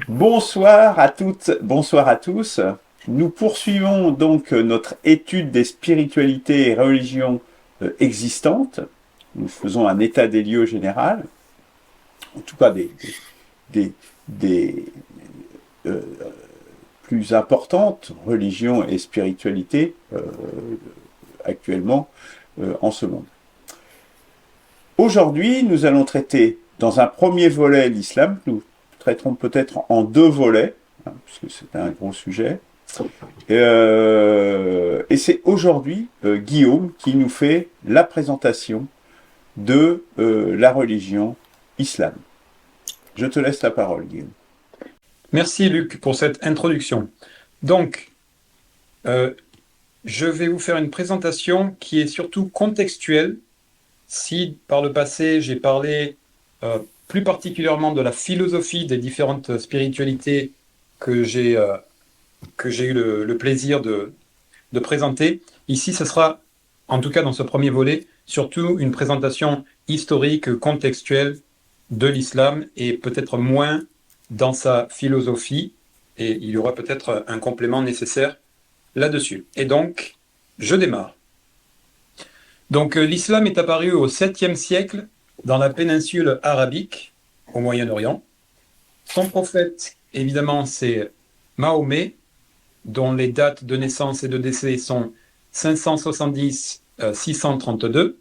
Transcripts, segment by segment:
Bonsoir à toutes, bonsoir à tous. Nous poursuivons donc notre étude des spiritualités et religions existantes. Nous faisons un état des lieux général, en tout cas des, des, euh, plus importantes religions et spiritualités actuellement en ce monde. Aujourd'hui, nous allons traiter dans un premier volet l'islam. Nous traiterons peut-être en deux volets, puisque c'est un gros sujet. Et c'est aujourd'hui Guillaume qui nous fait la présentation de la religion islam. Je te laisse la parole, Guillaume. Merci Luc pour cette introduction. Donc, je vais vous faire une présentation qui est surtout contextuelle. Si par le passé j'ai parlé plus particulièrement de la philosophie des différentes spiritualités que j'ai eu le plaisir de présenter, ici ce sera, en tout cas dans ce premier volet, surtout une présentation historique, contextuelle de l'islam et peut-être moins dans sa philosophie. Et il y aura peut-être un complément nécessaire là-dessus. Et donc, je démarre. Donc, l'islam est apparu au 7e siècle dans la péninsule arabique, au Moyen-Orient. Son prophète, évidemment, c'est Mahomet, dont les dates de naissance et de décès sont 570-632.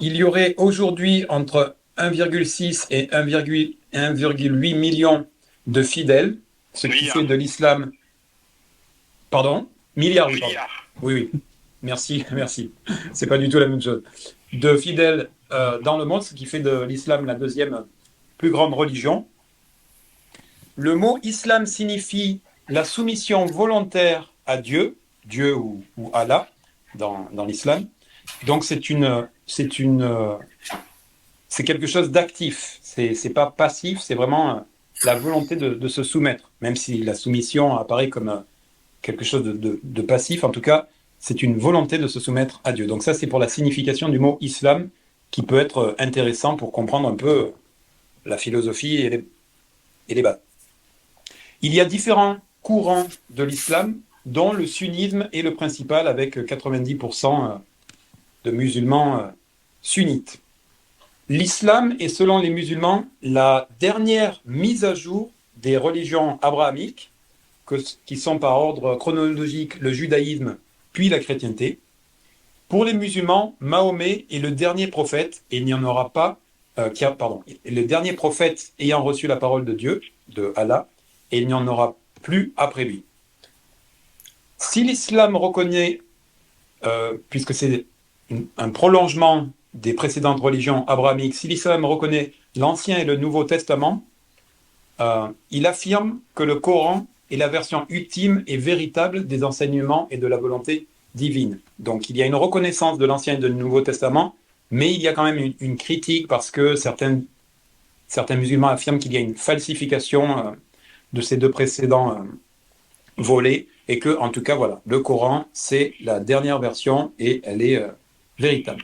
Il y aurait aujourd'hui entre 1,6 et 1,8 million de fidèles, ce qui fait de l'islam... Pardon? Milliards, oui, pardon. Oui, oui. Merci, merci. C'est pas du tout la même chose. De fidèles dans le monde, ce qui fait de l'islam la deuxième plus grande religion. Le mot islam signifie la soumission volontaire à Dieu, Dieu ou Allah dans l'islam. Donc c'est quelque chose d'actif. C'est pas passif, c'est vraiment la volonté de se soumettre, même si la soumission apparaît comme quelque chose de passif. En tout cas, c'est une volonté de se soumettre à Dieu. Donc ça, c'est pour la signification du mot islam, qui peut être intéressant pour comprendre un peu la philosophie et les bases. Il y a différents courants de l'islam, dont le sunnisme est le principal, avec 90% de musulmans sunnites. L'islam est, selon les musulmans, la dernière mise à jour des religions abrahamiques, qui sont par ordre chronologique le judaïsme puis la chrétienté. Pour les musulmans, Mahomet est le dernier prophète, et il n'y en aura pas, le dernier prophète ayant reçu la parole de Dieu, de Allah, et il n'y en aura plus après lui. Si l'islam reconnaît, puisque c'est un prolongement des précédentes religions abrahamiques, si l'islam reconnaît l'Ancien et le Nouveau Testament, il affirme que le Coran est la version ultime et véritable des enseignements et de la volonté divine. Donc il y a une reconnaissance de l'Ancien et du Nouveau Testament, mais il y a quand même une critique parce que certains musulmans affirment qu'il y a une falsification de ces deux précédents volets et que, en tout cas, voilà, le Coran, c'est la dernière version et elle est véritable.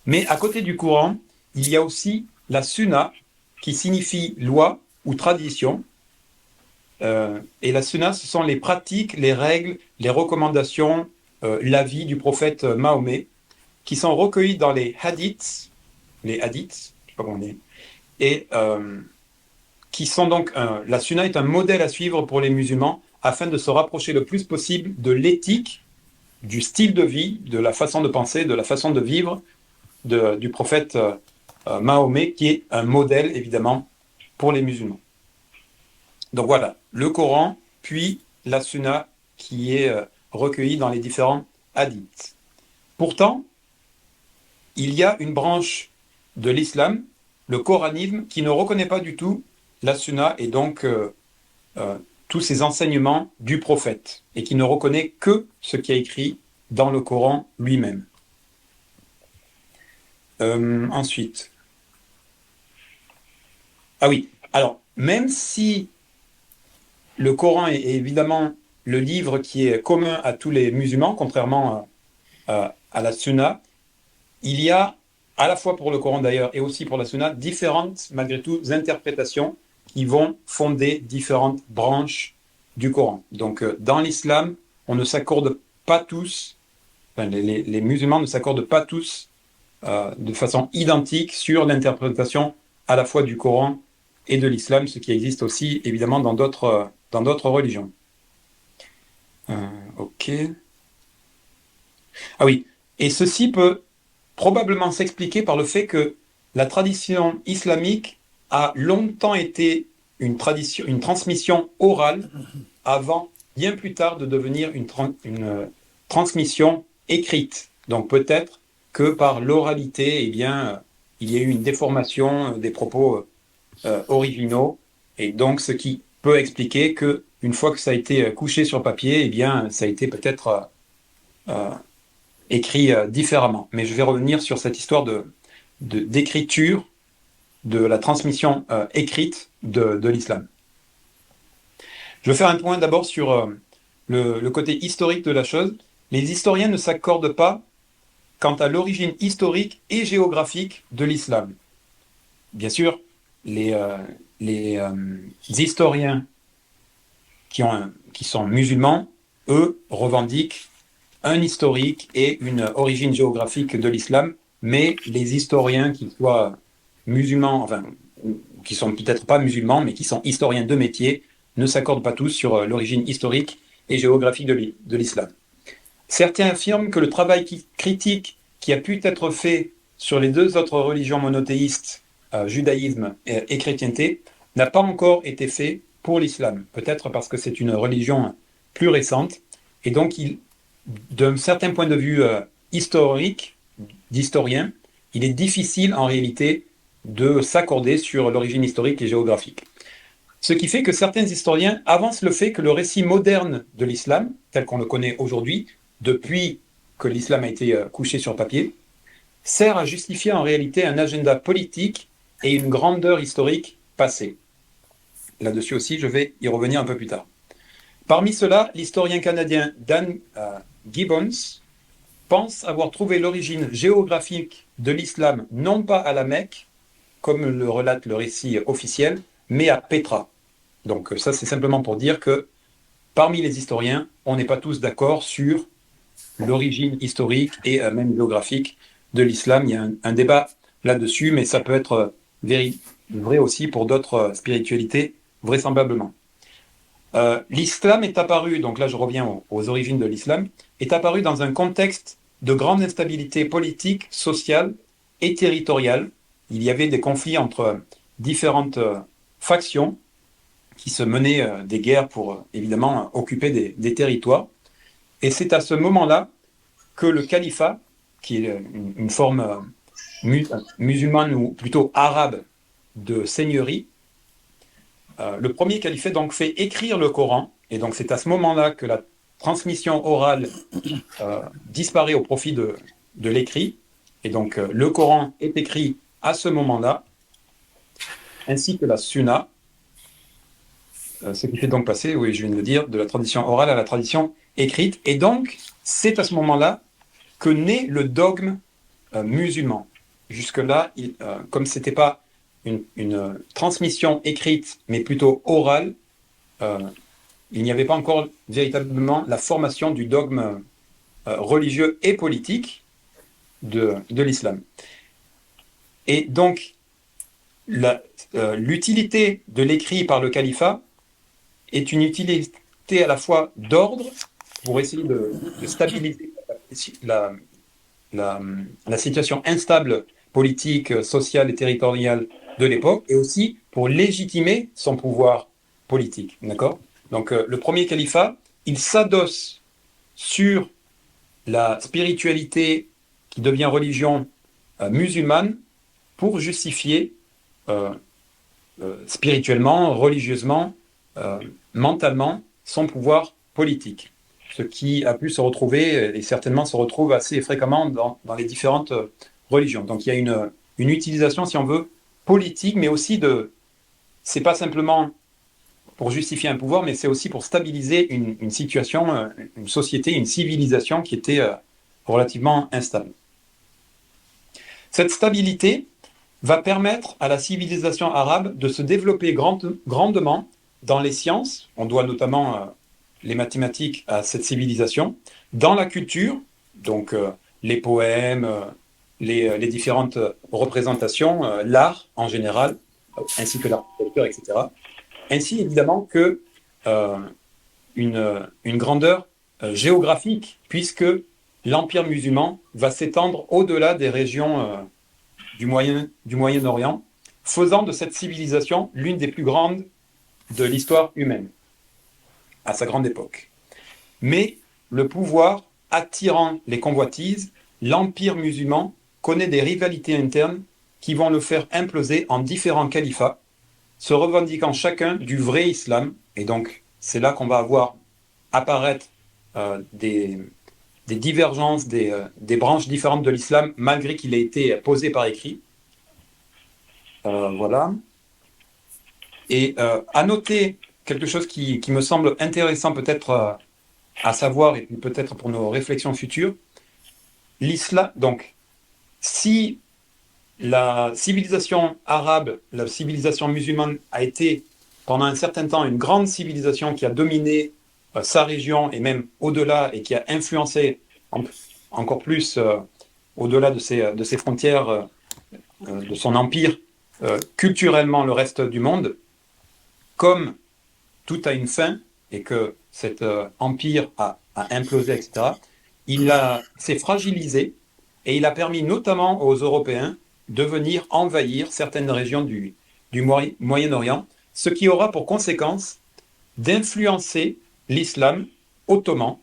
Mais à côté du Coran, il y a aussi la Sunna, qui signifie loi ou tradition. Et la Sunna, ce sont les pratiques, les règles, les recommandations, l'avis du prophète Mahomet, qui sont recueillis dans les hadiths, je sais pas comment on dit, et qui sont donc... la Sunna est un modèle à suivre pour les musulmans afin de se rapprocher le plus possible de l'éthique, du style de vie, de la façon de penser, de la façon de vivre du prophète Mahomet, qui est un modèle, évidemment, pour les musulmans. Donc voilà, le Coran, puis la Sunna, qui est recueillie dans les différents hadiths. Pourtant, il y a une branche de l'islam, le coranisme, qui ne reconnaît pas du tout la Sunna et donc tous ces enseignements du prophète, et qui ne reconnaît que ce qui est écrit dans le Coran lui-même. Ensuite. Ah oui, alors, même si le Coran est évidemment le livre qui est commun à tous les musulmans, contrairement à la Sunna, il y a, à la fois pour le Coran d'ailleurs et aussi pour la Sunna, différentes, malgré tout, interprétations qui vont fonder différentes branches du Coran. Donc, dans l'islam, on ne s'accorde pas tous, enfin, les musulmans ne s'accordent pas tous de façon identique sur l'interprétation à la fois du Coran et de l'islam, ce qui existe aussi évidemment dans d'autres religions. Ok. Ah oui, et ceci peut probablement s'expliquer par le fait que la tradition islamique a longtemps été une transmission orale avant, bien plus tard, de devenir une transmission écrite. Donc peut-être que par l'oralité, eh bien, il y a eu une déformation des propos originaux, et donc ce qui peut expliquer que une fois que ça a été couché sur papier, eh bien, ça a été peut-être écrit différemment. Mais je vais revenir sur cette histoire d'écriture, de la transmission écrite de l'islam. Je vais faire un point d'abord sur le côté historique de la chose. Les historiens ne s'accordent pas quant à l'origine historique et géographique de l'islam. Bien sûr, les historiens qui sont musulmans, eux, revendiquent un historique et une origine géographique de l'islam, mais les historiens qui soient musulmans, enfin, qui sont peut-être pas musulmans, mais qui sont historiens de métier, ne s'accordent pas tous sur l'origine historique et géographique de l'islam. Certains affirment que le travail critique qui a pu être fait sur les deux autres religions monothéistes, judaïsme et chrétienté, n'a pas encore été fait pour l'islam. Peut-être parce que c'est une religion plus récente, et donc d'un certain point de vue historique, d'historien, il est difficile en réalité de s'accorder sur l'origine historique et géographique. Ce qui fait que certains historiens avancent le fait que le récit moderne de l'islam, tel qu'on le connaît aujourd'hui, depuis que l'islam a été couché sur papier, sert à justifier en réalité un agenda politique et une grandeur historique passée. Là-dessus aussi, je vais y revenir un peu plus tard. Parmi ceux-là, l'historien canadien Dan Gibbons pense avoir trouvé l'origine géographique de l'islam non pas à la Mecque, comme le relate le récit officiel, mais à Pétra. Donc ça, c'est simplement pour dire que parmi les historiens, on n'est pas tous d'accord sur l'origine historique et même géographique de l'islam. Il y a un débat là-dessus, mais ça peut être vrai aussi pour d'autres spiritualités, vraisemblablement. L'islam est apparu, donc là je reviens aux origines de l'islam, est apparu dans un contexte de grande instabilité politique, sociale et territoriale. Il y avait des conflits entre différentes factions qui se menaient des guerres pour évidemment occuper des territoires. Et c'est à ce moment-là que le califat, qui est une forme musulmane ou plutôt arabe de seigneurie, le premier califat donc fait écrire le Coran, et donc c'est à ce moment-là que la transmission orale disparaît au profit de l'écrit, et donc le Coran est écrit à ce moment-là, ainsi que la Sunna, ce qui fait donc passer, oui je viens de le dire, de la tradition orale à la tradition écrite, et donc c'est à ce moment-là que naît le dogme musulman. Jusque-là, comme ce n'était pas une transmission écrite, mais plutôt orale, il n'y avait pas encore véritablement la formation du dogme religieux et politique de l'islam. Et donc, l'utilité de l'écrit par le califat est une utilité à la fois d'ordre, pour essayer de stabiliser la situation instable politique, sociale et territoriale de l'époque, et aussi pour légitimer son pouvoir politique. D'accord ? Donc le premier califat, il s'adosse sur la spiritualité qui devient religion musulmane pour justifier spirituellement, religieusement, mentalement son pouvoir politique. Ce qui a pu se retrouver, et certainement se retrouve assez fréquemment dans les différentes religions. Donc il y a une utilisation, si on veut, politique, mais aussi c'est pas simplement pour justifier un pouvoir, mais c'est aussi pour stabiliser une situation, une société, une civilisation qui était relativement instable. Cette stabilité va permettre à la civilisation arabe de se développer grandement dans les sciences. On doit notamment les mathématiques à cette civilisation, dans la culture, donc les poèmes, les différentes représentations, l'art en général, ainsi que l'architecture, etc. Ainsi évidemment que euh, une grandeur géographique, puisque l'empire musulman va s'étendre au-delà des régions du Moyen-Orient, faisant de cette civilisation l'une des plus grandes de l'histoire humaine, à sa grande époque. Mais le pouvoir attirant les convoitises, l'empire musulman connaît des rivalités internes qui vont le faire imploser en différents califats, se revendiquant chacun du vrai islam. Et donc, c'est là qu'on va avoir apparaître des divergences, des branches différentes de l'islam, malgré qu'il ait été posé par écrit. Voilà. Et à noter quelque chose qui me semble intéressant peut-être à savoir, et peut-être pour nos réflexions futures, l'islam, donc, si la civilisation arabe, la civilisation musulmane a été pendant un certain temps une grande civilisation qui a dominé sa région et même au-delà et qui a influencé encore plus au-delà de ses frontières, de son empire, culturellement le reste du monde, comme tout a une fin et que cet empire a implosé, etc., s'est fragilisé et il a permis notamment aux Européens de venir envahir certaines régions du Moyen-Orient, ce qui aura pour conséquence d'influencer l'islam ottoman.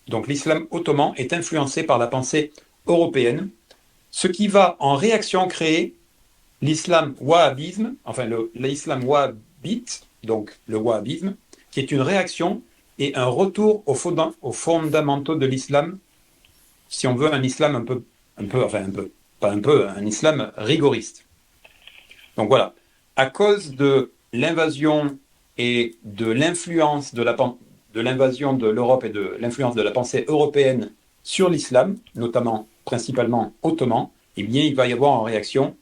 Donc l'islam ottoman est influencé par la pensée européenne, ce qui va en réaction créer l'islam wahhabisme, enfin l'islam wahhabite, donc le wahhabisme, qui est une réaction et un retour aux fondamentaux de l'islam, si on veut un islam un islam rigoriste. Donc voilà, à cause de l'invasion et de l'influence de l'invasion de l'Europe et de l'influence de la pensée européenne sur l'islam, notamment principalement ottoman, eh bien il va y avoir en réaction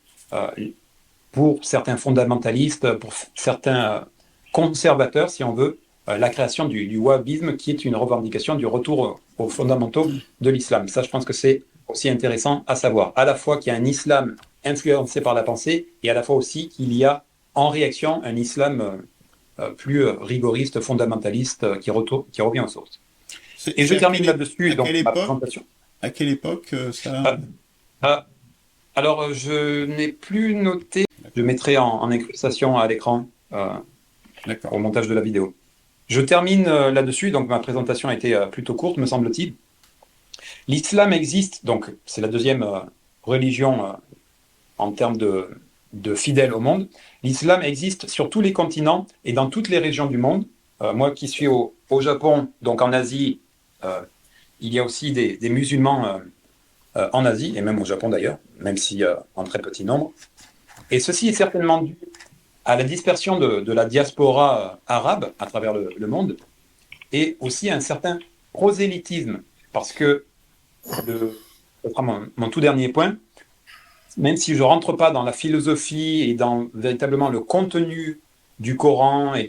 pour certains fondamentalistes, pour certains conservateurs, si on veut, la création du wahhabisme, qui est une revendication du retour aux fondamentaux de l'islam. Ça, je pense que c'est aussi intéressant à savoir. À la fois qu'il y a un islam influencé par la pensée, et à la fois aussi qu'il y a en réaction un islam plus rigoriste, fondamentaliste, qui revient aux sources. Et je termine là-dessus, donc ma présentation. À quelle époque ça Alors, je n'ai plus noté. Je mettrai en incrustation à l'écran au montage de la vidéo. Je termine là-dessus, donc ma présentation a été plutôt courte, me semble-t-il. L'islam existe, donc c'est la deuxième religion en termes de fidèles au monde. L'islam existe sur tous les continents et dans toutes les régions du monde. Moi qui suis au Japon, donc en Asie, il y a aussi des musulmans en Asie, et même au Japon d'ailleurs, même si en très petit nombre. Et ceci est certainement dû à la dispersion de la diaspora arabe à travers le monde, et aussi à un certain prosélytisme, parce que, ce sera mon tout dernier point, même si je ne rentre pas dans la philosophie et dans véritablement le contenu du Coran et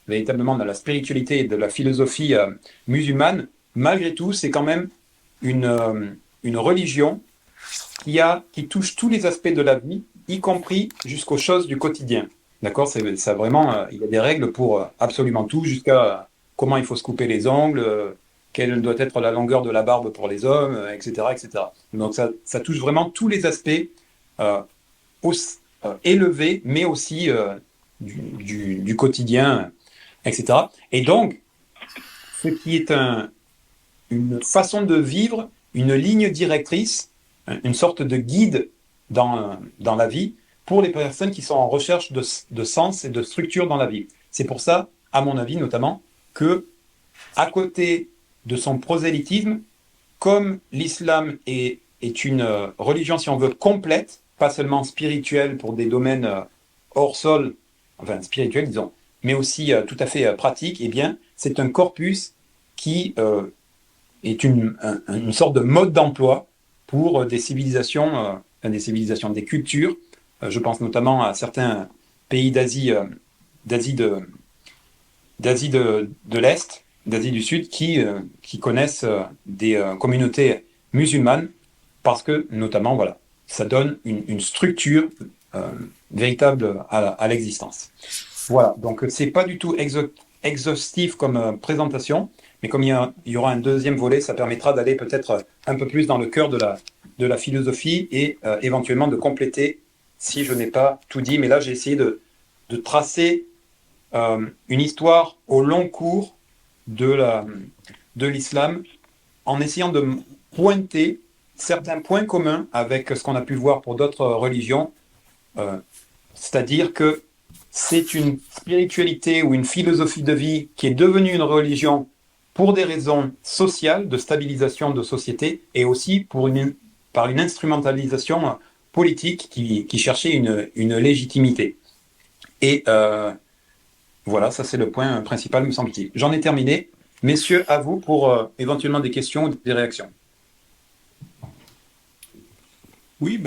véritablement dans la spiritualité et de la philosophie musulmane, malgré tout, c'est quand même une religion qui touche tous les aspects de la vie, y compris jusqu'aux choses du quotidien. D'accord, ça vraiment, il y a des règles pour absolument tout, jusqu'à comment il faut se couper les ongles, quelle doit être la longueur de la barbe pour les hommes, etc., etc. Donc ça touche vraiment tous les aspects élevés, mais aussi du quotidien, etc. Et donc, ce qui est une façon de vivre, une ligne directrice, une sorte de guide dans la vie pour les personnes qui sont en recherche de sens et de structure dans la vie. C'est pour ça, à mon avis notamment, que à côté de son prosélytisme, comme l'islam est une religion, si on veut, complète, pas seulement spirituelle pour des domaines hors sol, enfin spirituels disons, mais aussi tout à fait pratique, eh bien, c'est un corpus qui est une sorte de mode d'emploi pour des civilisations, des cultures Je pense notamment à certains pays d'Asie de, d'Asie de l'Est, d'Asie du Sud, qui connaissent des communautés musulmanes parce que, notamment, voilà, ça donne une structure euh, véritable à l'existence. Voilà, donc c'est pas du tout exhaustif comme présentation, mais comme il y aura un deuxième volet, ça permettra d'aller peut-être un peu plus dans le cœur de la philosophie et éventuellement de compléter si je n'ai pas tout dit. Mais là, j'ai essayé de tracer une histoire au long cours de l'islam en essayant de pointer certains points communs avec ce qu'on a pu voir pour d'autres religions, euh, c'est-à-dire que c'est une spiritualité ou une philosophie de vie qui est devenue une religion pour des raisons sociales, de stabilisation de société, et aussi par une instrumentalisation politique qui cherchait une légitimité. Et voilà, ça c'est le point principal, me semble-t-il. J'en ai terminé. Messieurs, à vous pour éventuellement des questions ou des réactions. Oui,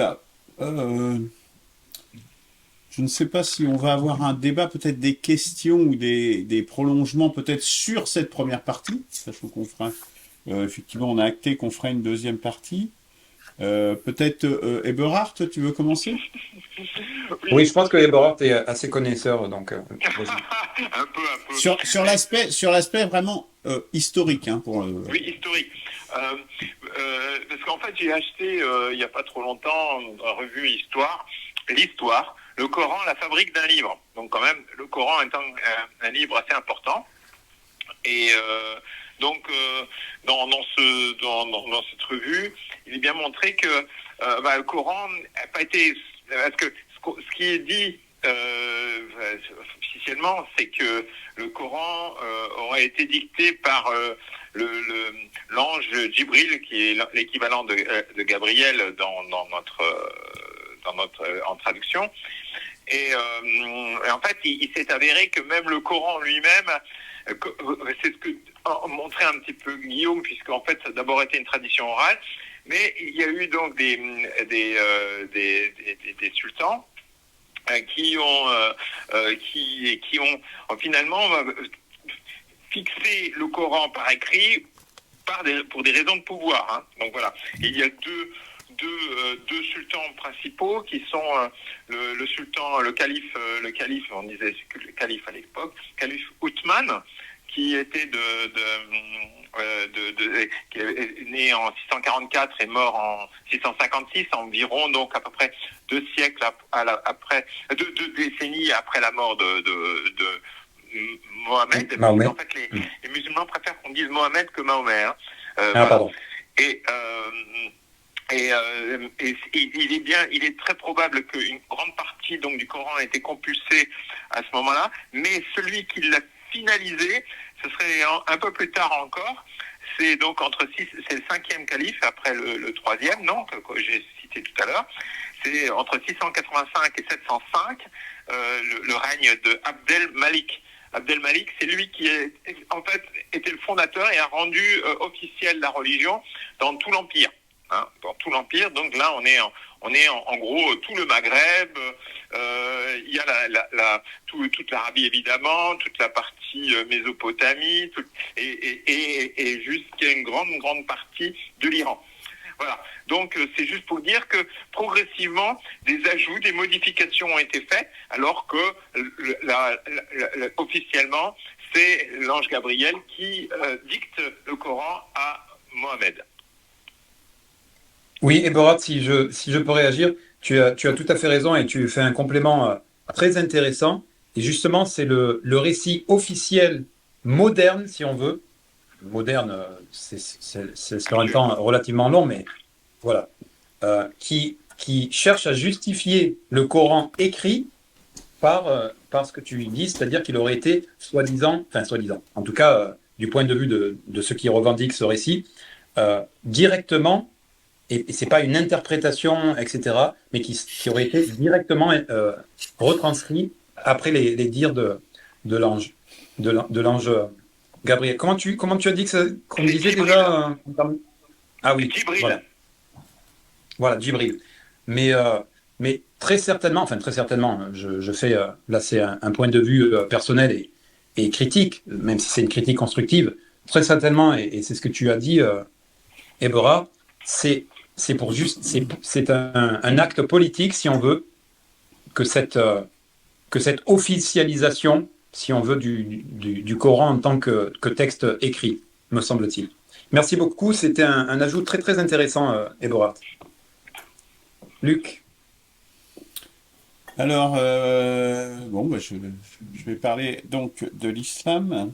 je ne sais pas si on va avoir un débat, peut-être des questions ou des prolongements peut-être sur cette première partie, sachant qu'on fera, effectivement, on a acté qu'on fera une deuxième partie. Peut-être Eberhard, tu veux commencer? Oui, je pense que Eberhard est assez connaisseur, donc vas-y. Un peu, un peu. Sur l'aspect vraiment historique, hein, Oui, historique. Euh, Parce qu'en fait, j'ai acheté il n'y a pas trop longtemps dans la revue l'Histoire, le Coran, la fabrique d'un livre. Donc quand même, le Coran étant un livre assez important. Et donc, dans cette revue, il est bien montré que le Coran n'a pas été... Parce que ce qui est dit officiellement, c'est que le Coran aurait été dicté par l'ange Djibril, qui est l'équivalent de Gabriel en traduction. Et en fait, il s'est avéré que même le Coran lui-même, c'est ce que montrait un petit peu Guillaume, puisqu'en fait, ça a d'abord été une tradition orale, mais il y a eu donc des sultans qui ont finalement fixé le Coran par écrit pour des raisons de pouvoir. Hein. Donc voilà, et il y a deux sultans principaux qui sont le calife, on disait le calife à l'époque, calife Othman, qui était qui est né en 644 et mort en 656, environ, donc à peu près 2 siècles après, 2 décennies après la mort de Mohamed. Mahomet. En fait, les musulmans préfèrent qu'on dise Mohamed que Mahomet. Hein. Ah, pardon. Et il est très probable qu'une grande partie donc du Coran a été compulsée à ce moment-là, mais celui qui l'a finalisé, ce serait un peu plus tard encore. C'est donc c'est le 5e calife après le 3e, non, que j'ai cité tout à l'heure. C'est entre 685 et 705 le règne de Abdel Malik. Abdel Malik, c'est lui qui en fait était le fondateur et a rendu officielle la religion dans tout l'empire. Hein, dans tout l'empire. Donc là, on est en gros tout le Maghreb. Il y a toute l'Arabie évidemment, toute la partie Mésopotamie, et jusqu'à une grande partie de l'Iran. Voilà. Donc c'est juste pour dire que progressivement des ajouts, des modifications ont été faites, alors que officiellement c'est l'ange Gabriel qui dicte le Coran à Mohammed. Oui, Eberhard, si je peux réagir, tu as tout à fait raison et tu fais un complément très intéressant. Et justement, c'est le récit officiel moderne, si on veut. Moderne, c'est sur un temps relativement long, mais voilà. Qui cherche à justifier le Coran écrit par ce que tu dis, c'est-à-dire qu'il aurait été soi-disant, en tout cas, du point de vue de ceux qui revendiquent ce récit, directement, et c'est pas une interprétation, etc., mais qui aurait été directement retranscrit après les dires de l'ange, de l'ange Gabriel. Comment tu as dit qu'on disait déjà Ah oui, Djibril. voilà. Voilà, Djibril. Mais, mais très certainement, enfin très certainement, je fais, là c'est un point de vue personnel et critique, même si c'est une critique constructive, très certainement, et c'est ce que tu as dit, Ebora, c'est c'est un acte politique, si on veut, que que cette officialisation, si on veut, du Coran en tant que texte écrit, me semble-t-il. Merci beaucoup, c'était un ajout très très intéressant, Ebora. Luc. Alors, bon, bah, je vais parler donc de l'islam.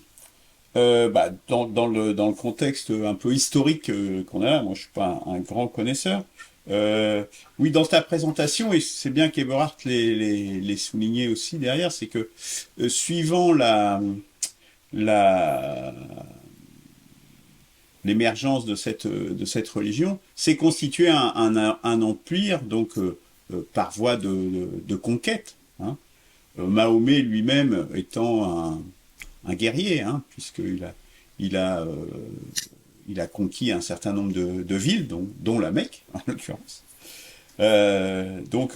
Bah, dans le contexte un peu historique qu'on a là, moi je suis pas un grand connaisseur. Euh, oui, dans ta présentation, et c'est bien qu'Eberhard les soulignait aussi derrière, c'est que suivant la, l'émergence de cette religion, s'est constitué un empire, donc par voie de conquête. Hein. Mahomet lui-même étant un guerrier, hein, il a, euh, il a conquis un certain nombre de villes, dont la Mecque, en l'occurrence. Donc,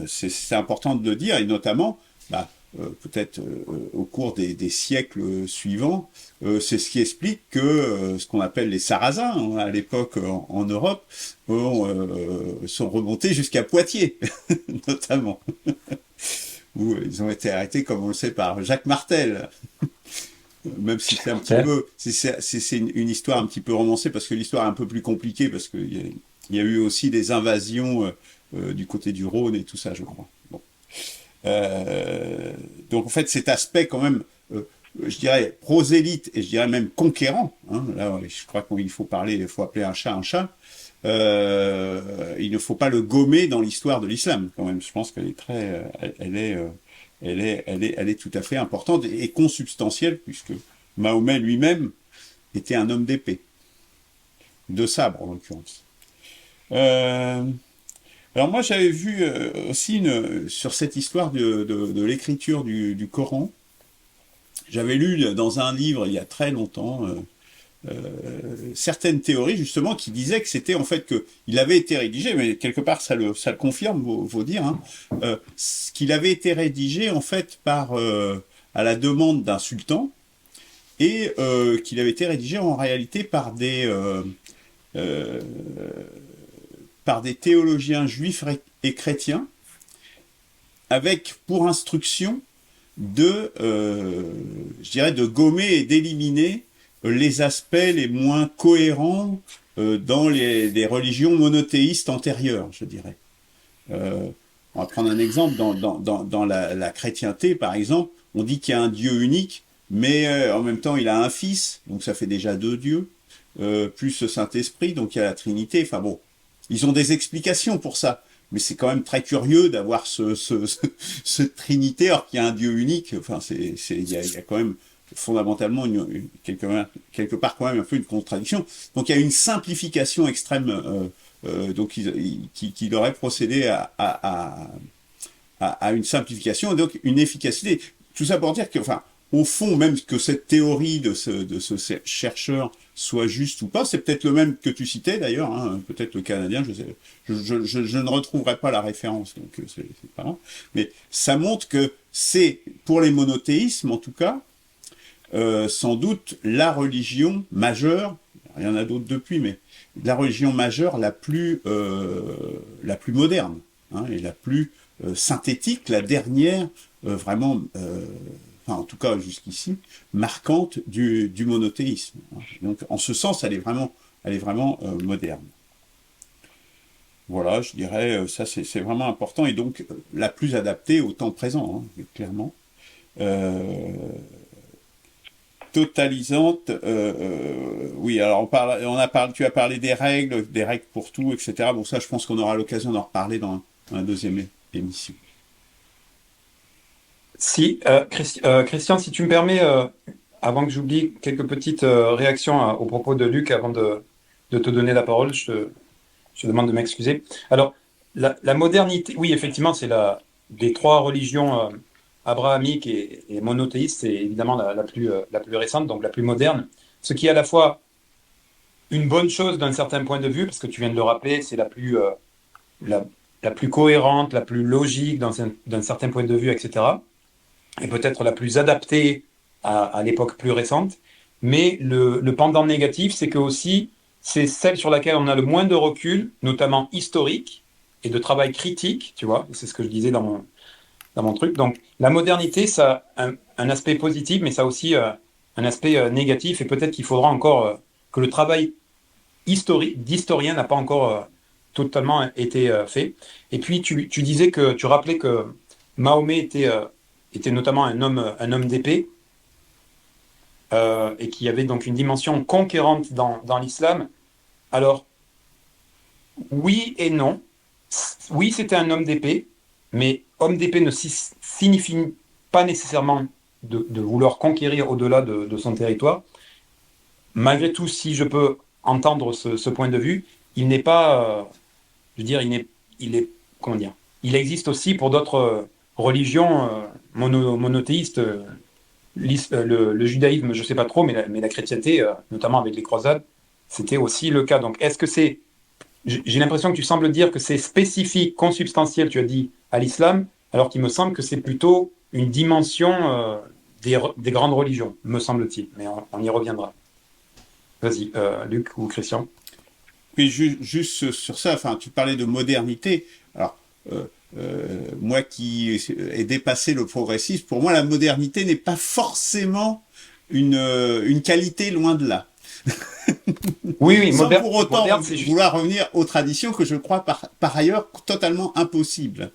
c'est important de le dire, et notamment, bah, peut-être au cours des siècles suivants, c'est ce qui explique que ce qu'on appelle les Sarrasins, hein, à l'époque en Europe, sont remontés jusqu'à Poitiers, notamment, où ils ont été arrêtés, comme on le sait, par Jacques Martel. Même si c'est un petit peu, c'est une histoire un petit peu romancée, parce que l'histoire est un peu plus compliquée, parce qu'il y a eu aussi des invasions du côté du Rhône et tout ça, je crois. Bon. Donc en fait, cet aspect quand même, je dirais prosélyte et je dirais même conquérant. Hein, là, je crois qu'il faut parler, il faut appeler un chat un chat. Il ne faut pas le gommer dans l'histoire de l'islam, quand même. Je pense qu'elle est très, elle est tout à fait importante et consubstantielle, puisque Mahomet lui-même était un homme d'épée, de sabre en l'occurrence. Alors moi j'avais vu aussi sur cette histoire de l'écriture du Coran, j'avais lu dans un livre il y a très longtemps certaines théories justement qui disaient que c'était en fait que il avait été rédigé, mais quelque part ça le confirme, faut dire, hein, qu'il avait été rédigé en fait à la demande d'un sultan et qu'il avait été rédigé en réalité euh, par des théologiens juifs et chrétiens avec pour instruction je dirais, de gommer et d'éliminer les aspects les moins cohérents dans les religions monothéistes antérieures, je dirais. On va prendre un exemple, dans la chrétienté, par exemple, on dit qu'il y a un Dieu unique, mais en même temps il a un fils, donc ça fait déjà deux dieux, plus le Saint-Esprit, donc il y a la Trinité, enfin bon, ils ont des explications pour ça, mais c'est quand même très curieux d'avoir cette Trinité, alors qu'il y a un Dieu unique, enfin il y a quand même fondamentalement quelque part quand même un peu une contradiction. Donc il y a une simplification extrême donc qui aurait procédé à une simplification et donc une efficacité. Tout ça pour dire que, enfin, au fond, même que cette théorie de ce chercheur soit juste ou pas, c'est peut-être le même que tu citais d'ailleurs, hein, peut-être le canadien, je ne retrouverai pas la référence, donc c'est pas grave. Mais ça montre que c'est, pour les monothéismes en tout cas, sans doute la religion majeure, il y en a d'autres depuis, mais la religion majeure la plus moderne, hein, et la plus synthétique, la dernière vraiment, enfin en tout cas jusqu'ici, marquante du monothéisme. Donc en ce sens, elle est vraiment moderne. Voilà, je dirais, ça c'est vraiment important et donc la plus adaptée au temps présent, hein, clairement. Totalisante, oui, alors tu as parlé des règles pour tout, etc. Bon, ça, je pense qu'on aura l'occasion d'en reparler dans la deuxième émission. Si, Christian, si tu me permets, avant que j'oublie quelques petites réactions au propos de Luc, avant de te donner la parole, je te demande de m'excuser. Alors, la modernité, oui, effectivement, c'est des trois religions abrahamiques et monothéistes, c'est évidemment la plus récente, donc la plus moderne, ce qui est à la fois une bonne chose d'un certain point de vue, parce que tu viens de le rappeler, c'est la plus, la plus cohérente, la plus logique d'un certain point de vue, etc. Et peut-être la plus adaptée à l'époque plus récente. Mais le pendant négatif, c'est que aussi, c'est celle sur laquelle on a le moins de recul, notamment historique et de travail critique, tu vois. C'est ce que je disais dans mon truc. Donc, la modernité, ça a un aspect positif, mais ça a aussi un aspect négatif. Et peut-être qu'il faudra encore que le travail d'historien n'a pas encore totalement été fait. Et puis, tu disais que tu rappelais que Mahomet était notamment un homme d'épée et qu'il y avait donc une dimension conquérante dans l'islam. Alors, oui et non. Oui, c'était un homme d'épée, mais homme d'épée ne signifie pas nécessairement de vouloir conquérir au-delà de son territoire. Malgré tout, si je peux entendre ce point de vue, il n'est pas, je veux dire, il est, comment dire, il existe aussi pour d'autres religions monothéistes, le judaïsme, je ne sais pas trop, mais la chrétienté, notamment avec les croisades, c'était aussi le cas. Donc, est-ce que j'ai l'impression que tu sembles dire que c'est spécifique, consubstantiel, tu as dit, à l'islam, alors qu'il me semble que c'est plutôt une dimension des grandes religions, me semble-t-il. Mais on y reviendra. Vas-y, Luc ou Christian. Puis juste sur ça, enfin, tu parlais de modernité. Alors, moi qui ai dépassé le progressisme, pour moi, la modernité n'est pas forcément une qualité, loin de là. Oui, Sans pour autant moderne, c'est juste... vouloir revenir aux traditions que je crois par ailleurs totalement impossibles.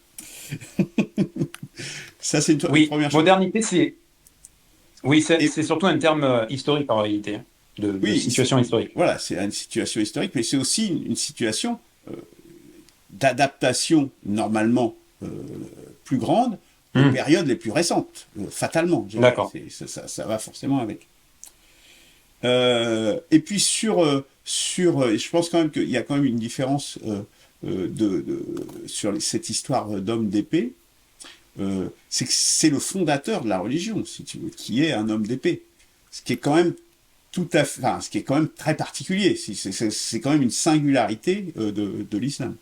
Ça, c'est une première chose. Modernité, c'est surtout un terme historique en réalité, hein, de situation historique. Voilà, c'est une situation historique, mais c'est aussi une situation d'adaptation normalement plus grande aux périodes les plus récentes, fatalement. D'accord. Ça va forcément avec. Et puis je pense quand même qu'il y a quand même une différence sur cette histoire d'homme d'épée. C'est que c'est le fondateur de la religion, si tu veux, qui est un homme d'épée. Ce qui est quand même ce qui est quand même très particulier. C'est quand même une singularité de l'islam.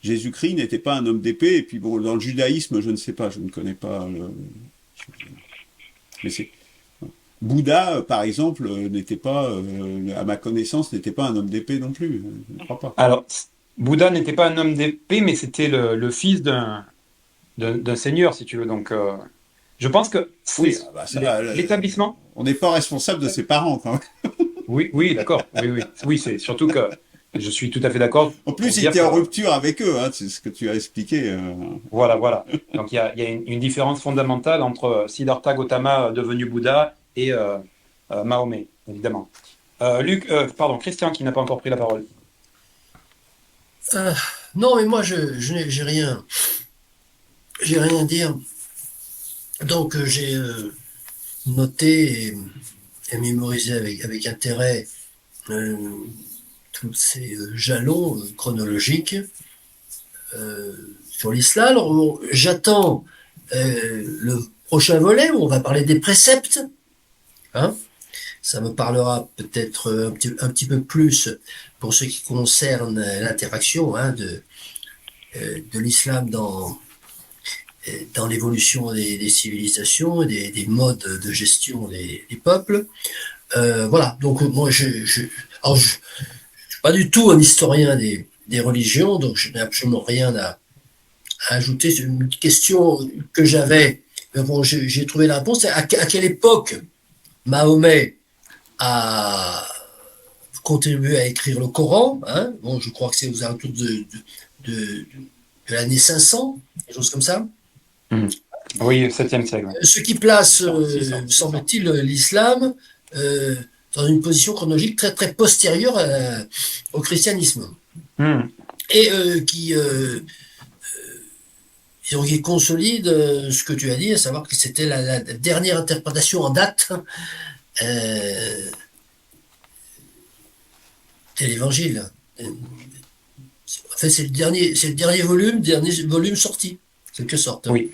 Jésus-Christ n'était pas un homme d'épée, et puis bon, dans le judaïsme, je ne sais pas, je ne connais pas. Mais c'est. Bouddha, par exemple, n'était pas, à ma connaissance, n'était pas un homme d'épée non plus. Je ne crois pas. Alors, Bouddha n'était pas un homme d'épée, mais c'était le fils d'un seigneur, si tu veux. Donc, je pense que l'établissement. On n'est pas responsable de ses parents, quand même. Oui, d'accord. Oui, c'est surtout que je suis tout à fait d'accord. En plus, il était en rupture avec eux, hein, c'est ce que tu as expliqué. Voilà. Donc, il y a une différence fondamentale entre Siddhartha Gautama devenu Bouddha et Mahomet, évidemment. Christian qui n'a pas encore pris la parole. Non, mais moi, j'ai rien à dire. Donc, j'ai noté et mémorisé avec intérêt tous ces jalons chronologiques sur l'islam. Alors, j'attends le prochain volet où on va parler des préceptes. Hein, ça me parlera peut-être un petit peu plus pour ce qui concerne l'interaction de l'islam dans l'évolution des civilisations et des modes de gestion des peuples. Voilà, donc moi je suis pas du tout un historien des religions, donc je n'ai absolument rien à ajouter. C'est une question que j'avais, mais bon, j'ai trouvé la réponse. À quelle époque Mahomet a contribué à écrire le Coran, hein. Bon, je crois que c'est aux alentours de l'année 500, quelque chose comme ça. Oui, 7e siècle. Ce qui place, semble-t-il, l'islam dans une position chronologique très très postérieure au christianisme. Et qui consolide ce que tu as dit, à savoir que c'était la dernière interprétation en date de l'évangile. En fait, c'est le dernier volume sorti, quelque sorte. Oui.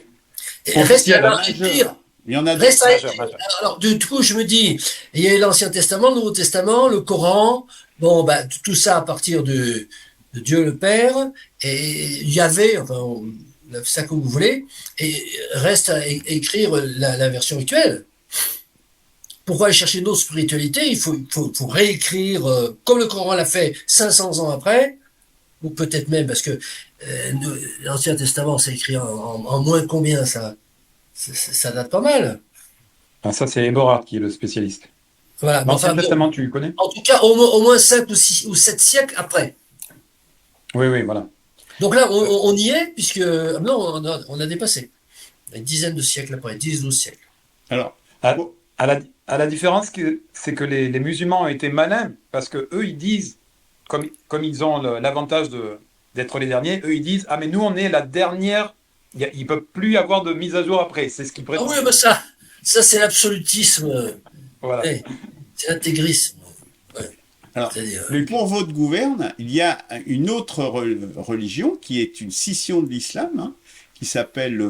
Et reste à écrire. Il y en a reste à écrire. Alors, du coup, je me dis, il y a l'Ancien Testament, le Nouveau Testament, le Coran. Bon, bah, tout ça à partir de Dieu le Père, et Yahvé, enfin, ça que vous voulez, et reste à écrire la version actuelle. Pourquoi aller chercher une autre spiritualité? Il faut réécrire, comme le Coran l'a fait 500 ans après, ou peut-être même, parce que l'Ancien Testament, c'est écrit en moins combien, ça date pas mal. Ah, ça, c'est Eborard qui est le spécialiste. Voilà, mais L'Ancien enfin, bon, Testament, tu connais? en tout cas, au moins 5 ou 7 siècles après. Oui, oui, voilà. Donc là, on y est, puisque, non, on a dépassé. Une dizaine de siècles après, 10-12 siècles. Alors, À, bon, à la différence c'est que les musulmans ont été malins parce que eux ils disent, comme ils ont l'avantage d'être les derniers, eux ils disent ah mais nous on est la dernière, il ne peut plus y avoir de mise à jour après, c'est ce qu'ils Ah oui, prétendent. bah ça c'est l'absolutisme, Voilà. ouais, c'est l'intégrisme. Ouais. alors, C'est-à-dire, Luc, pour votre gouverne, il y a une autre religion qui est une scission de l'islam, hein, qui s'appelle le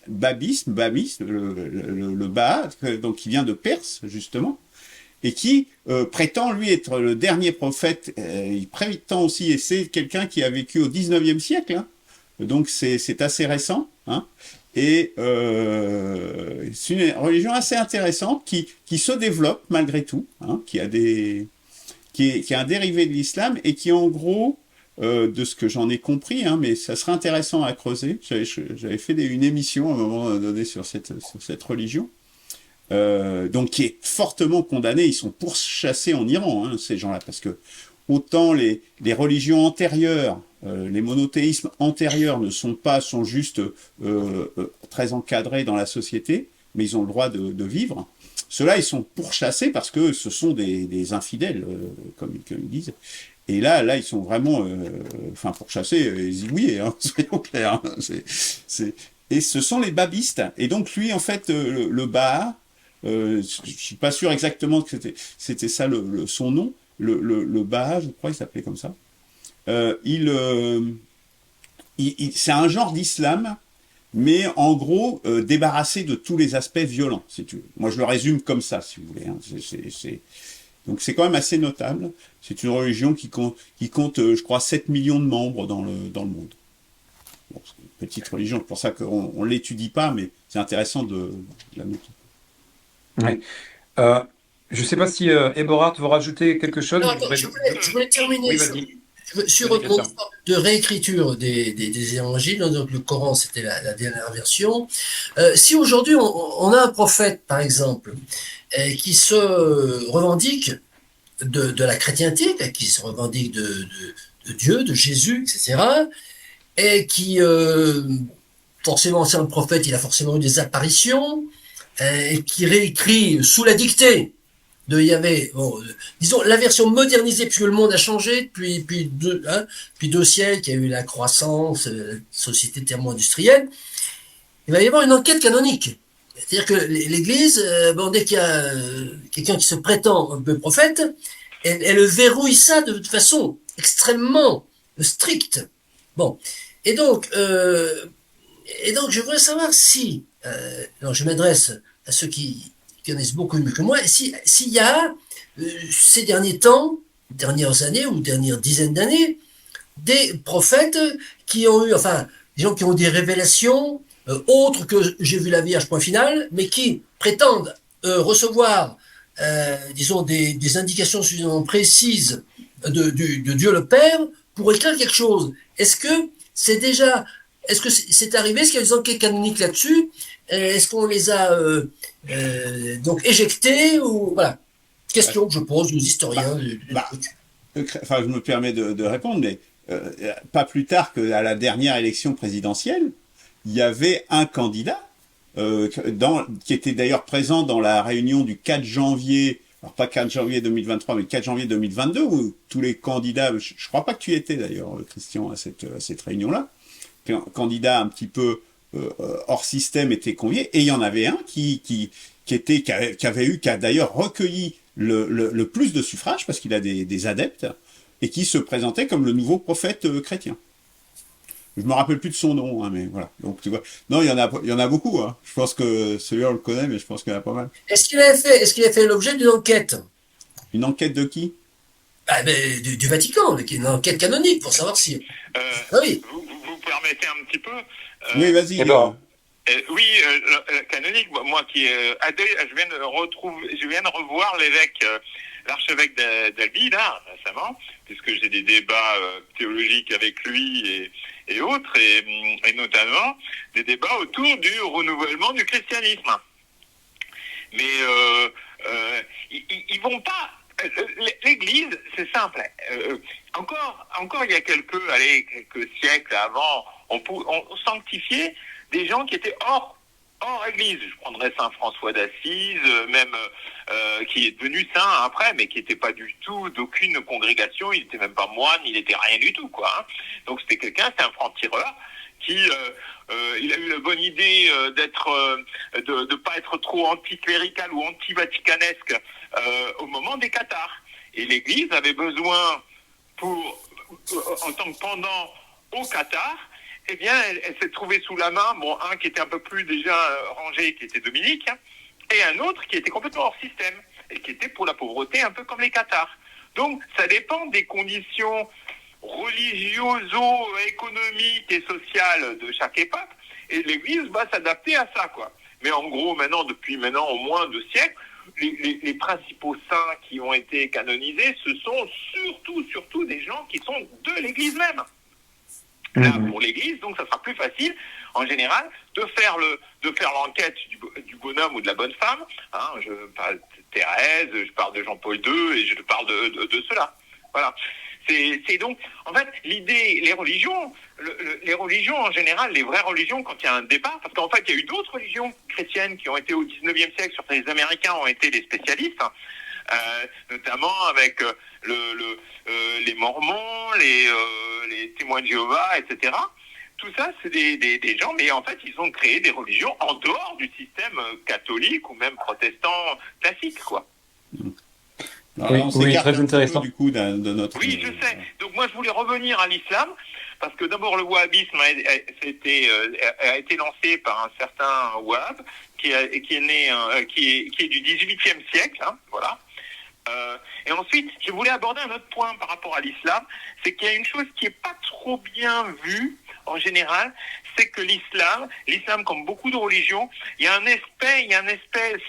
babisme, le Baha, donc qui vient de Perse justement, et qui prétend lui être le dernier prophète. Il prétend aussi, et c'est quelqu'un qui a vécu au 19e siècle, hein, donc c'est assez récent, hein, et c'est une religion assez intéressante qui se développe malgré tout, hein, qui est un dérivé de l'islam et qui en gros, de ce que j'en ai compris, hein, mais ça serait intéressant à creuser. J'avais fait une émission à un moment donné sur cette religion, donc qui est fortement condamnée. Ils sont pourchassés en Iran, hein, ces gens-là, parce que autant les religions antérieures, les monothéismes antérieurs sont juste très encadrés dans la société, mais ils ont le droit de vivre. Ceux-là, ils sont pourchassés parce que ce sont des infidèles, comme ils disent. Et là, ils sont vraiment, pourchassés, zigouillés, hein, soyons clairs. Hein, et ce sont les babistes. Et donc lui, en fait, le Baha, je suis pas sûr exactement que c'était ça son nom. Le Baha, je crois, il s'appelait comme ça. C'est un genre d'islam, mais en gros, débarrassé de tous les aspects violents, si tu veux. Moi, je le résume comme ça, si vous voulez. Hein. Donc, c'est quand même assez notable. C'est une religion qui compte, je crois, 7 millions de membres dans le monde. Bon, c'est une petite religion, c'est pour ça qu'on ne l'étudie pas, mais c'est intéressant de la noter. ouais. Je ne sais pas si Eborard veut rajouter quelque chose. non, Mais attends, je voulais terminer Oui, sur, vas-y. sur Vas-y, mon Christian. histoire de réécriture des évangiles. Donc le Coran, c'était la dernière version. Si aujourd'hui on a un prophète, par exemple, qui se revendique de la chrétienté, qui se revendique de Dieu, de Jésus, etc., et qui, forcément, c'est un prophète, il a forcément eu des apparitions, et qui réécrit sous la dictée de Yahvé, bon, disons la version modernisée, puisque le monde a changé depuis 2 siècles, il y a eu la croissance, société thermo-industrielle, il va y avoir une enquête canonique. C'est-à-dire que l'Église, dès qu'il y a quelqu'un qui se prétend un peu prophète, elle verrouille ça de façon extrêmement stricte. Bon, et donc, je voudrais savoir si, alors je m'adresse à ceux qui connaissent beaucoup mieux que moi, s'il y a, ces derniers temps, dernières années ou dernières dizaines d'années, des prophètes qui ont eu, enfin, des gens qui ont des révélations autres que j'ai vu la Vierge, point final, mais qui prétendent recevoir, disons, des indications suffisamment précises de Dieu le Père pour écrire quelque chose. Est-ce que c'est arrivé? Est-ce qu'il y a des enquêtes canoniques là-dessus? Est-ce qu'on les a donc éjectés ou voilà? Question que je pose aux historiens. Je me permets de répondre, mais pas plus tard qu'à la dernière élection présidentielle, il y avait un candidat qui était d'ailleurs présent dans la réunion du 4 janvier, alors pas 4 janvier 2023, mais 4 janvier 2022, où tous les candidats, je ne crois pas que tu étais d'ailleurs, Christian, à cette réunion-là, candidat un petit peu hors système était convié, et il y en avait un qui a d'ailleurs recueilli le plus de suffrages, parce qu'il a des adeptes, et qui se présentait comme le nouveau prophète chrétien. Je me rappelle plus de son nom, hein, mais voilà. Donc tu vois, non, il y en a beaucoup. Hein. Je pense que celui-là on le connaît, mais je pense qu'il y en a pas mal. Est-ce qu'il a fait l'objet d'une enquête? Une enquête de qui? Du Vatican, qui est une enquête canonique pour savoir si. Euh, Ah oui. vous permettez un petit peu Oui, vas-y. Eh ben, Oui, canonique. Moi qui je viens de revoir l'évêque, l'archevêque d'Albi là récemment, puisque j'ai des débats théologiques avec lui et autres, et notamment des débats autour du renouvellement du christianisme. Mais ils vont pas. L'Église, c'est simple. Encore il y a quelques siècles avant, on sanctifiait des gens qui étaient hors Église. Je prendrais Saint François d'Assise, même qui est devenu saint après, mais qui n'était pas du tout d'aucune congrégation. Il n'était même pas moine, il n'était rien du tout, quoi. Hein. Donc c'était un franc-tireur qui il a eu la bonne idée de pas être trop anticlérical ou anti-vaticanesque au moment des Cathares. Et l'Église avait besoin en tant que pendant au Qatar, eh bien, elle s'est trouvée sous la main, un qui était un peu plus déjà rangé, qui était Dominique, hein, et un autre qui était complètement hors système, et qui était pour la pauvreté, un peu comme les Cathares. Donc, ça dépend des conditions religioso-économiques et sociales de chaque époque, et l'Église va s'adapter à ça, quoi. Mais en gros, depuis au moins 2 siècles, les principaux saints qui ont été canonisés, ce sont surtout des gens qui sont de l'Église même. Là, pour l'Église, donc ça sera plus facile, en général, de faire l'enquête du bonhomme ou de la bonne femme. Hein, je parle de Thérèse, je parle de Jean-Paul II, et je parle de cela. Voilà. C'est donc, en fait, l'idée, les religions en général, les vraies religions, quand il y a un débat, parce qu'en fait, il y a eu d'autres religions chrétiennes qui ont été au 19e siècle, surtout les Américains ont été les spécialistes, notamment avec les Mormons, les témoins de Jéhovah, etc. Tout ça, c'est des gens, mais en fait, ils ont créé des religions en dehors du système catholique ou même protestant classique, quoi. Alors, oui, très intéressant. Du coup, de notre... Oui, je sais. Donc moi, je voulais revenir à l'islam, parce que d'abord, le wahhabisme a été lancé par un certain wahhab, qui est du 18e siècle, hein, voilà. Et ensuite, je voulais aborder un autre point par rapport à l'islam, c'est qu'il y a une chose qui n'est pas trop bien vue, en général, c'est que l'islam, comme beaucoup de religions, il y a un aspect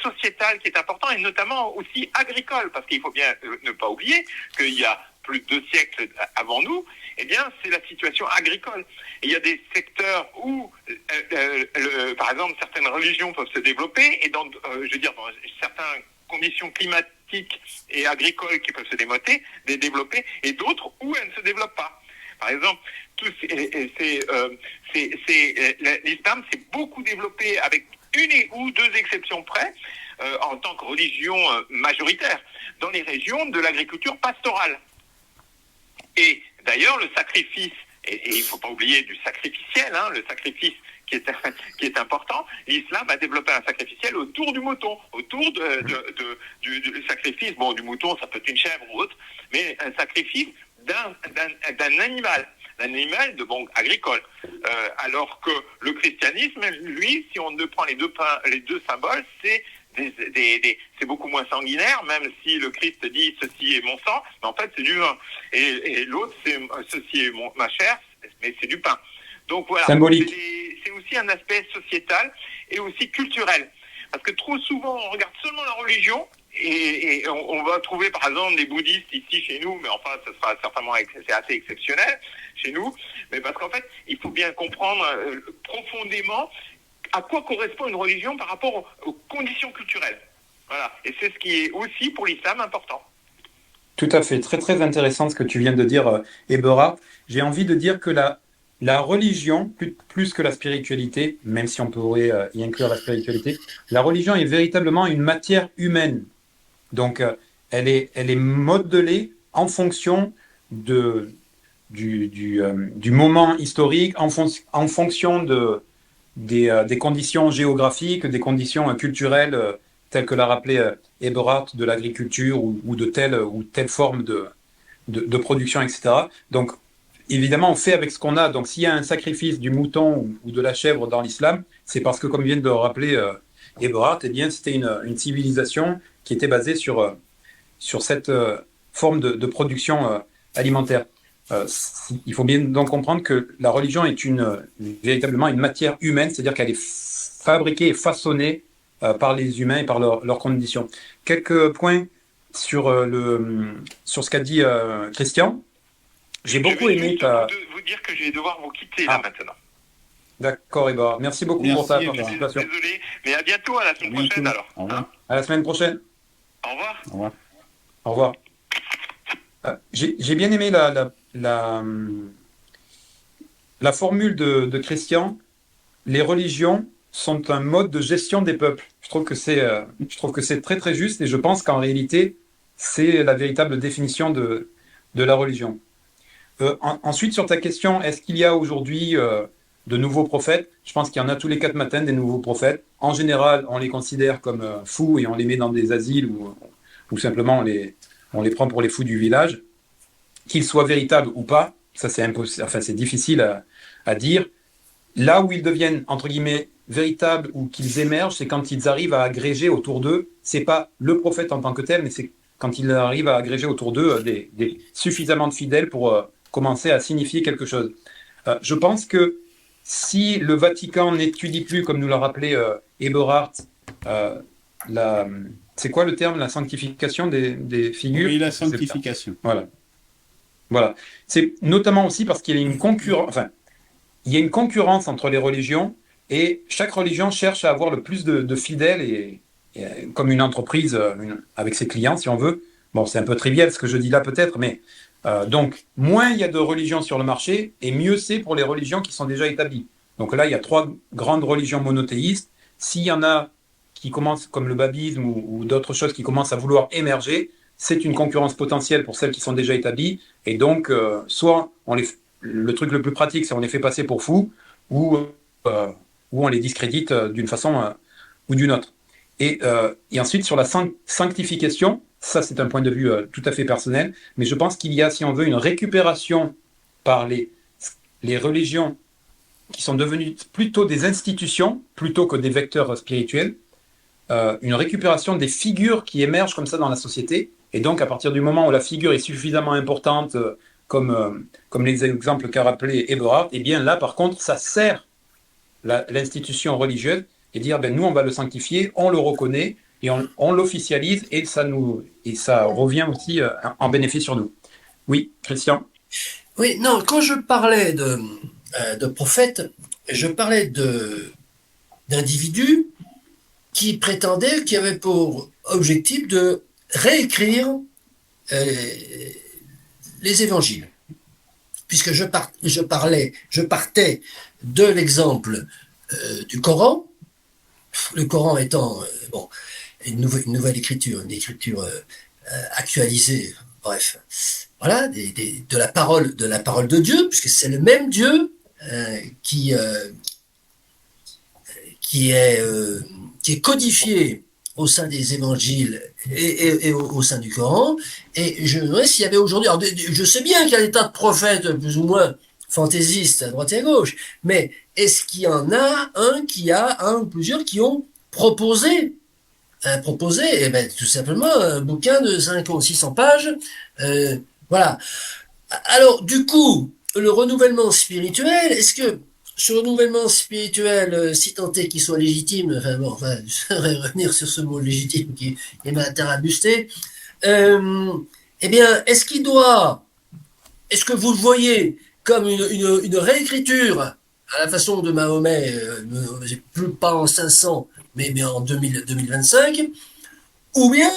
sociétal qui est important, et notamment aussi agricole, parce qu'il faut bien ne pas oublier qu'il y a plus de 2 siècles avant nous, eh bien, c'est la situation agricole. Et il y a des secteurs où, par exemple, certaines religions peuvent se développer, et dans certaines conditions climatiques et agricoles qui peuvent se développer, et d'autres où elles ne se développent pas. Par exemple, l'islam s'est beaucoup développé avec 1 ou 2 exceptions près, en tant que religion majoritaire, dans les régions de l'agriculture pastorale. Et d'ailleurs, le sacrifice, et il ne faut pas oublier du sacrificiel, hein, le sacrifice qui est important, l'islam a développé un sacrificiel autour du mouton, autour du sacrifice, du mouton, ça peut être une chèvre ou autre, mais un sacrifice d'un animal agricole. Alors que le christianisme, lui, si on ne prend les deux symboles, c'est beaucoup moins sanguinaire, même si le Christ dit ceci est mon sang, mais en fait c'est du vin. Et l'autre, c'est ceci est ma chair, mais c'est du pain. Donc voilà, symbolique. C'est aussi un aspect sociétal et aussi culturel. Parce que trop souvent, on regarde seulement la religion, et on va trouver par exemple des bouddhistes ici chez nous, mais enfin ce sera certainement c'est assez exceptionnel chez nous, mais parce qu'en fait il faut bien comprendre profondément à quoi correspond une religion par rapport aux conditions culturelles. Voilà, et c'est ce qui est aussi pour l'islam important. Tout à fait, très très intéressant ce que tu viens de dire, Ebera. J'ai envie de dire que la religion, plus que la spiritualité, même si on pourrait y inclure la spiritualité, la religion est véritablement une matière humaine. Donc, elle est modelée en fonction du moment historique, en fonction des conditions géographiques, des conditions culturelles, telles que l'a rappelé Eberhard, de l'agriculture ou de telle forme de production, etc. Donc, évidemment, on fait avec ce qu'on a. Donc, s'il y a un sacrifice du mouton ou de la chèvre dans l'islam, c'est parce que, comme vient de le rappeler Eberhard, eh bien, c'était une civilisation qui était basée sur cette forme de production alimentaire. Il faut bien donc comprendre que la religion est véritablement une matière humaine, c'est-à-dire qu'elle est fabriquée et façonnée par les humains et par leurs conditions. Quelques points sur ce qu'a dit Christian. J'ai beaucoup aimé vous dire que je vais devoir vous quitter là maintenant. D'accord, Ébar. Merci beaucoup pour ta participation. Désolé, mais à bientôt, à la semaine prochaine alors. Au revoir. À la semaine prochaine. Au revoir. Au revoir. Au revoir. J'ai bien aimé la formule de Christian. Les religions sont un mode de gestion des peuples. Je trouve que c'est très très juste et je pense qu'en réalité, c'est la véritable définition de la religion. Ensuite, sur ta question, est-ce qu'il y a aujourd'hui de nouveaux prophètes? Je pense qu'il y en a tous les 4 matins des nouveaux prophètes. En général, on les considère comme fous et on les met dans des asiles ou simplement on les prend pour les fous du village. Qu'ils soient véritables ou pas, ça c'est impossible, enfin c'est difficile à dire. Là où ils deviennent entre guillemets véritables ou qu'ils émergent, c'est quand ils arrivent à agréger autour d'eux. C'est pas le prophète en tant que tel, mais c'est quand ils arrivent à agréger autour d'eux des suffisamment de fidèles pour commencer à signifier quelque chose. Je pense que si le Vatican n'étudie plus, comme nous l'a rappelé Eberhard, c'est quoi le terme, la sanctification des figures? Oui, la sanctification. Voilà. C'est notamment aussi parce qu'il y a une concurrence entre les religions et chaque religion cherche à avoir le plus de fidèles et comme une entreprise avec ses clients, si on veut. Bon, c'est un peu trivial ce que je dis là peut-être, mais donc moins il y a de religions sur le marché et mieux c'est pour les religions qui sont déjà établies. Donc là, il y a 3 grandes religions monothéistes. S'il y en a qui commencent, comme le babisme ou d'autres choses qui commencent à vouloir émerger, c'est une concurrence potentielle pour celles qui sont déjà établies. Et donc, soit le truc le plus pratique, c'est on les fait passer pour fous, ou on les discrédite d'une façon ou d'une autre. Et ensuite, sur la sanctification, ça c'est un point de vue tout à fait personnel, mais je pense qu'il y a, si on veut, une récupération par les religions qui sont devenues plutôt des institutions, plutôt que des vecteurs spirituels, une récupération des figures qui émergent comme ça dans la société. Et donc, à partir du moment où la figure est suffisamment importante, comme les exemples qu'a rappelé Eberhard, et bien là, par contre, ça sert l'institution religieuse et dire, ben, nous, on va le sanctifier, on le reconnaît, et on l'officialise, et ça revient aussi en bénéfice sur nous. Oui, Christian? Oui, non, quand je parlais de prophètes, je parlais d'individus qui prétendaient, qui avaient pour objectif de réécrire les évangiles. Puisque je partais de l'exemple du Coran, le Coran étant une nouvelle écriture, une écriture actualisée, bref, voilà, de la parole de Dieu, puisque c'est le même Dieu qui est codifié au sein des évangiles et au sein du Coran. Et je me demandais s'il y avait aujourd'hui, alors je sais bien qu'il y a des tas de prophètes plus ou moins fantaisistes à droite et à gauche, mais est-ce qu'il y en a un ou plusieurs qui ont proposé, eh ben, tout simplement un bouquin de 500 ou 600 pages, voilà. Alors, du coup, le renouvellement spirituel, est-ce que ce renouvellement spirituel, si tant est qu'il soit légitime, je vais revenir sur ce mot légitime qui m'a interabusté, eh bien, est-ce que vous le voyez comme une réécriture à la façon de Mahomet, pas en 500, mais en 2025, ou bien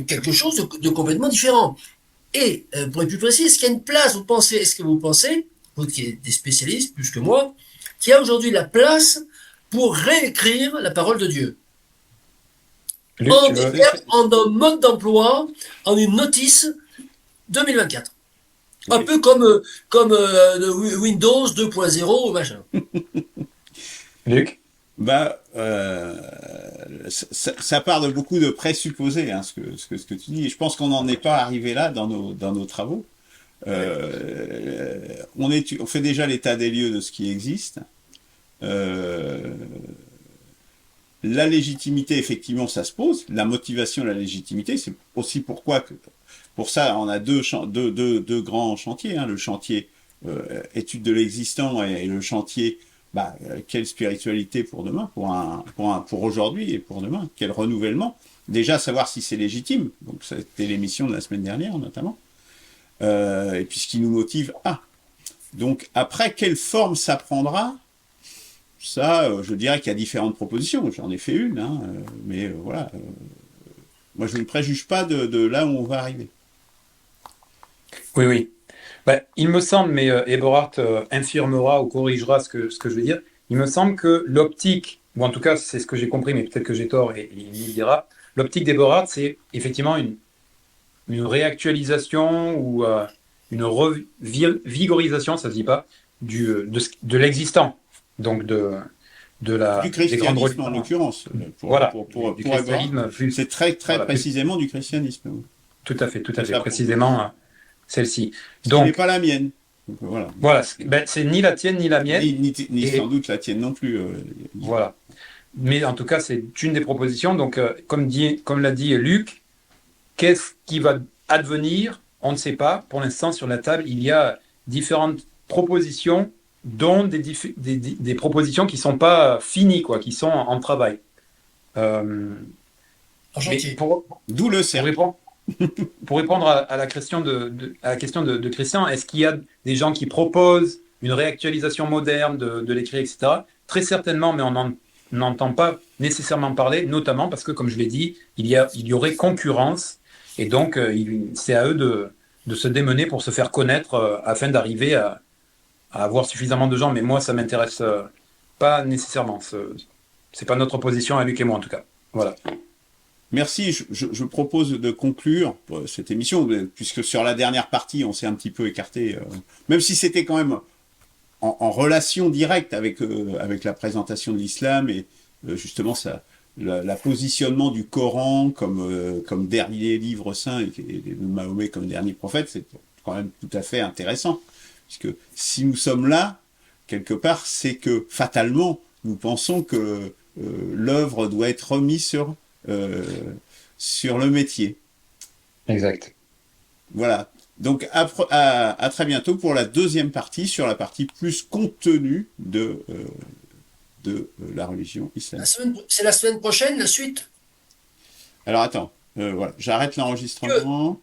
quelque chose de complètement différent. Et pour être plus précis, est-ce qu'il y a une place, est-ce que vous pensez, vous qui êtes des spécialistes plus que moi, qu'il y a aujourd'hui la place pour réécrire la parole de Dieu Luc, en un mode d'emploi, en une notice 2024. Un peu comme Windows 2.0 machin. Luc? Ça part de beaucoup de présupposés, hein, ce que tu dis. Et je pense qu'on n'en est pas arrivé là dans nos travaux. On fait déjà l'état des lieux de ce qui existe. La légitimité, effectivement, ça se pose. La motivation, la légitimité, c'est aussi pourquoi pour ça, on a deux grands chantiers, hein, le chantier étude de l'existant et le chantier quelle spiritualité pour demain, pour aujourd'hui et pour demain, quel renouvellement. Déjà savoir si c'est légitime, donc c'était l'émission de la semaine dernière notamment, et puis ce qui nous motive Donc après, quelle forme ça prendra? Ça, je dirais qu'il y a différentes propositions. J'en ai fait une, hein, mais voilà. Moi, je ne préjuge pas de là où on va arriver. Oui, oui. Il me semble, mais Eberhard infirmera ou corrigera ce que je veux dire. Il me semble que l'optique, ou en tout cas c'est ce que j'ai compris, mais peut-être que j'ai tort et il me dira, l'optique d'Eberhard, c'est effectivement une réactualisation ou une revigorisation, ça se dit pas, de l'existant. Donc Du des grandes christianisme religions. en l'occurrence. Voilà, du Eberhard, christianisme plus. c'est très Voilà, précisément du christianisme. tout à fait, C'est ça, précisément celle-ci. Ce qui n'est Donc, pas la mienne. Donc, voilà. voilà, c'est ni la tienne ni la mienne. Ni Et sans doute la tienne non plus. voilà. Mais en tout cas, c'est une des propositions. Donc, comme l'a dit Luc, qu'est-ce qui va advenir? On ne sait pas. Pour l'instant, sur la table, il y a différentes propositions, dont des propositions qui ne sont pas finies, quoi, qui sont en travail. Euh, mais Gentil. D'où le pour cercle. répondre, pour répondre à la question à la question de Christian, est-ce qu'il y a des gens qui proposent une réactualisation moderne de l'écrit, etc. Très certainement, mais on n'entend pas nécessairement parler, notamment parce que, comme je l'ai dit, il y aurait concurrence, et donc c'est à eux de se démener pour se faire connaître afin d'arriver à avoir suffisamment de gens. Mais moi, ça m'intéresse pas nécessairement. C'est pas notre position à Luc et moi, en tout cas. Voilà. Merci. Je propose de conclure cette émission, puisque sur la dernière partie, on s'est un petit peu écarté, même si c'était quand même en relation directe avec la présentation de l'islam et justement la positionnement du Coran comme dernier livre saint et de Mahomet comme dernier prophète, c'est quand même tout à fait intéressant. Puisque si nous sommes là, quelque part, c'est que fatalement, nous pensons que l'œuvre doit être remise sur le métier. Exact. Voilà. Donc à très bientôt pour la deuxième partie, sur la partie plus contenue de la religion islamique. C'est la semaine prochaine, la suite? Alors attends, voilà, j'arrête l'enregistrement.